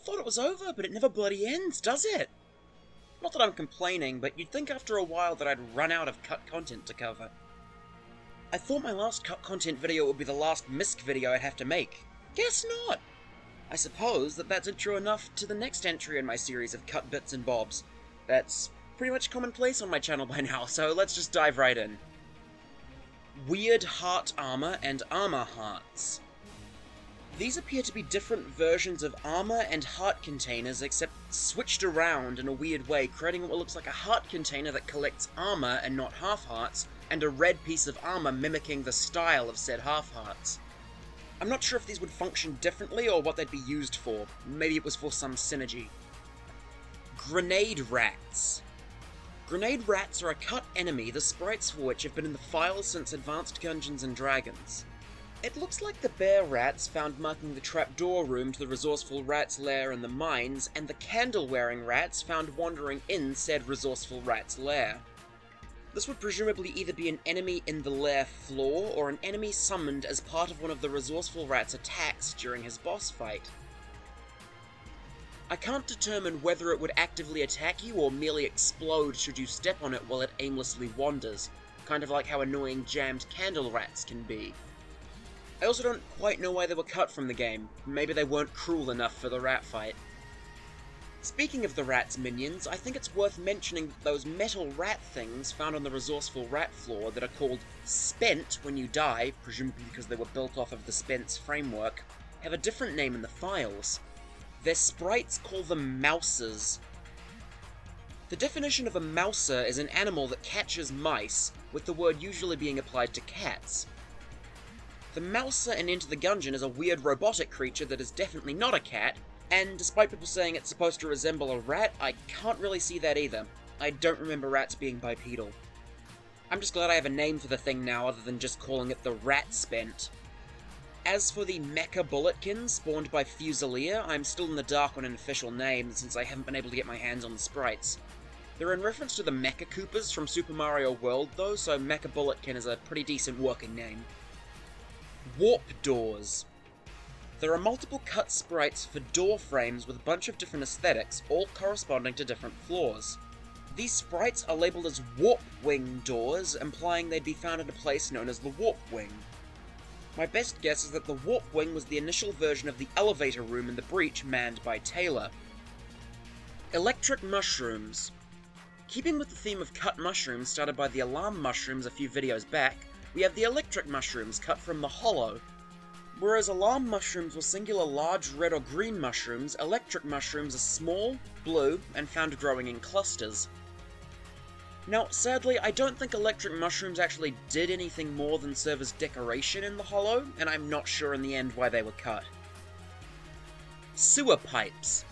thought it was over, but it never bloody ends, does it? Not that I'm complaining, but you'd think after a while that I'd run out of cut content to cover. I thought my last cut content video would be the last misc video I'd have to make. Guess not! I suppose that's intro enough to the next entry in my series of cut bits and bobs. That's pretty much commonplace on my channel by now, so let's just dive right in. Weird heart armor and armor hearts. These appear to be different versions of armor and heart containers, except switched around in a weird way, creating what looks like a heart container that collects armor and not half-hearts, and a red piece of armor mimicking the style of said half-hearts. I'm not sure if these would function differently or what they'd be used for. Maybe it was for some synergy. Grenade rats. Grenade rats are a cut enemy, the sprites for which have been in the files since Advanced Dungeons & Dragons. It looks like the bear rats found marking the trapdoor room to the resourceful rat's lair in the mines, and the candle-wearing rats found wandering in said resourceful rat's lair. This would presumably either be an enemy in the lair floor, or an enemy summoned as part of one of the resourceful rat's attacks during his boss fight. I can't determine whether it would actively attack you or merely explode should you step on it while it aimlessly wanders, kind of like how annoying jammed candle rats can be. I also don't quite know why they were cut from the game. Maybe they weren't cruel enough for the rat fight. Speaking of the rat's minions, I think it's worth mentioning that those metal rat things found on the resourceful rat floor that are called spent when you die, presumably because they were built off of the spent's framework, have a different name in the files. Their sprites call them mousers. The definition of a mouser is an animal that catches mice, with the word usually being applied to cats. The mouser in Enter the Gungeon is a weird robotic creature that is definitely not a cat, and despite people saying it's supposed to resemble a rat, I can't really see that either. I don't remember rats being bipedal. I'm just glad I have a name for the thing now other than just calling it the rat spent. As for the Mecha Bulletkin spawned by Fusilier, I'm still in the dark on an official name since I haven't been able to get my hands on the sprites. They're in reference to the Mecha Koopas from Super Mario World though, so Mecha Bulletkin is a pretty decent working name. Warp doors. There are multiple cut sprites for door frames with a bunch of different aesthetics, all corresponding to different floors. These sprites are labelled as warp wing doors, implying they'd be found in a place known as the warp wing. My best guess is that the warp wing was the initial version of the elevator room in the breach manned by Taylor. Electric mushrooms. Keeping with the theme of cut mushrooms started by the alarm mushrooms a few videos back, we have the electric mushrooms cut from the hollow. Whereas alarm mushrooms were singular large red or green mushrooms, electric mushrooms are small, blue, and found growing in clusters. Now, sadly, I don't think electric mushrooms actually did anything more than serve as decoration in the hollow, and I'm not sure in the end why they were cut. Sewer pipes.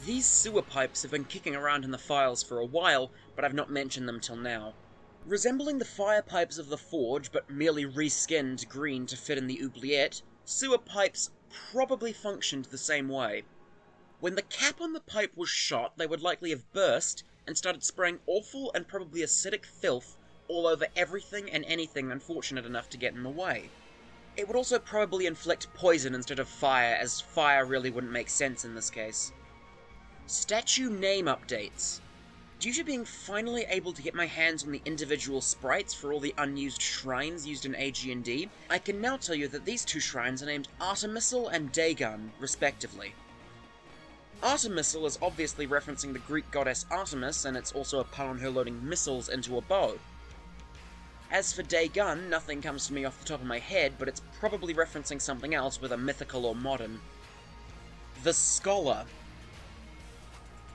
These sewer pipes have been kicking around in the files for a while, but I've not mentioned them till now. Resembling the fire pipes of the Forge, but merely reskinned green to fit in the oubliette, sewer pipes probably functioned the same way. When the cap on the pipe was shot, they would likely have burst, and started spraying awful and probably acidic filth all over everything and anything unfortunate enough to get in the way. It would also probably inflict poison instead of fire, as fire really wouldn't make sense in this case. Statue name updates. Due to being finally able to get my hands on the individual sprites for all the unused shrines used in AG&D, I can now tell you that these two shrines are named Artemisel and Dagon, respectively. Artemisel is obviously referencing the Greek goddess Artemis, and it's also a pun on her loading missiles into a bow. As for Dagon, nothing comes to me off the top of my head, but it's probably referencing something else, whether mythical or modern. The Scholar.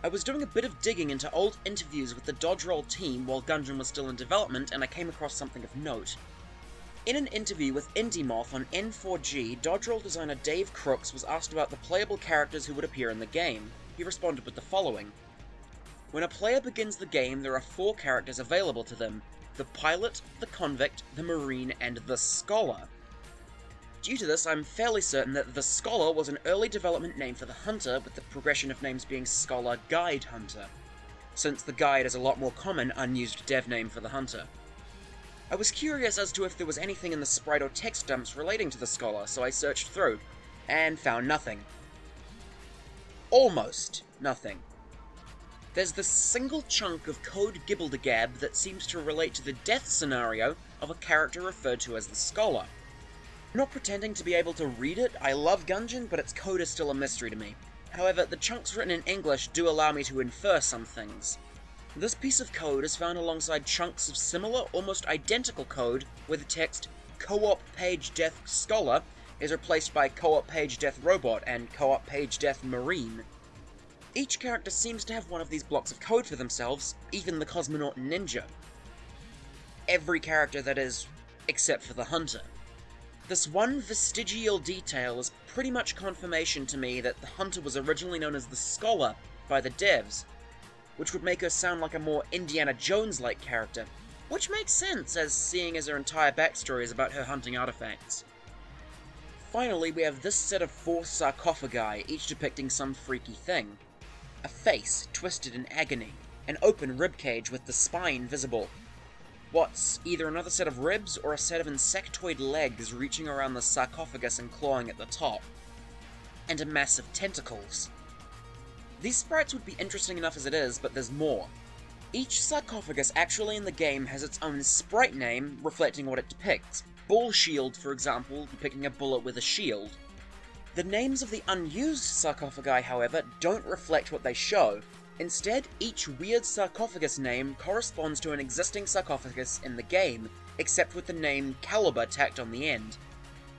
I was doing a bit of digging into old interviews with the Dodge Roll team while Gungeon was still in development, and I came across something of note. In an interview with IndieMOTH on N4G, Dodge Roll designer Dave Crooks was asked about the playable characters who would appear in the game. He responded with the following. When a player begins the game, there are 4 characters available to them: the Pilot, the Convict, the Marine, and the Scholar. Due to this, I'm fairly certain that the Scholar was an early development name for the Hunter, with the progression of names being Scholar, Guide, Hunter, since the Guide is a lot more common unused dev name for the Hunter. I was curious as to if there was anything in the sprite or text dumps relating to the Scholar, so I searched through, and found nothing. almost nothing. There's this single chunk of code gibble-de-gab that seems to relate to the death scenario of a character referred to as the Scholar. I'm not pretending to be able to read it. I love Gungeon, but its code is still a mystery to me. However, the chunks written in English do allow me to infer some things. This piece of code is found alongside chunks of similar, almost identical code where the text Co-op Page Death Scholar is replaced by Co-op Page Death Robot and Co-op Page Death Marine. Each character seems to have one of these blocks of code for themselves, even the Cosmonaut Ninja. Every character, that is, except for the Hunter. This one vestigial detail is pretty much confirmation to me that the Hunter was originally known as the Scholar by the devs, which would make her sound like a more Indiana Jones-like character, which makes sense, as seeing as her entire backstory is about her hunting artifacts. Finally, we have this set of 4 sarcophagi, each depicting some freaky thing. A face, twisted in agony, an open ribcage with the spine visible. What's either another set of ribs or a set of insectoid legs reaching around the sarcophagus and clawing at the top. And a mass of tentacles. These sprites would be interesting enough as it is, but there's more. Each sarcophagus actually in the game has its own sprite name reflecting what it depicts. Bull Shield, for example, depicting a bullet with a shield. The names of the unused sarcophagi, however, don't reflect what they show. Instead, each weird sarcophagus name corresponds to an existing sarcophagus in the game, except with the name Caliber tacked on the end.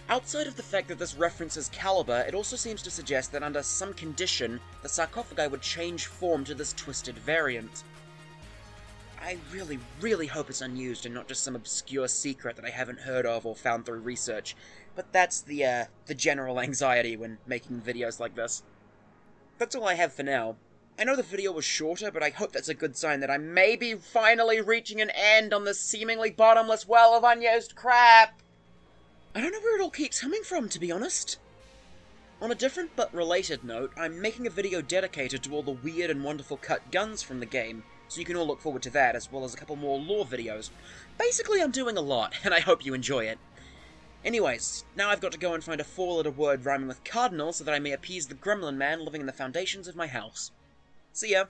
Outside of the fact that this references Caliber, it also seems to suggest that under some condition, the sarcophagi would change form to this twisted variant. I really, really hope it's unused and not just some obscure secret that I haven't heard of or found through research, but that's the general anxiety when making videos like this. That's all I have for now. I know the video was shorter, but I hope that's a good sign that I may be finally reaching an end on this seemingly bottomless well of unused crap! I don't know where it all keeps coming from, to be honest. On a different but related note, I'm making a video dedicated to all the weird and wonderful cut guns from the game, so you can all look forward to that, as well as a couple more lore videos. Basically, I'm doing a lot, and I hope you enjoy it. Anyways, now I've got to go and find a 4-letter word rhyming with cardinal so that I may appease the gremlin man living in the foundations of my house. See ya!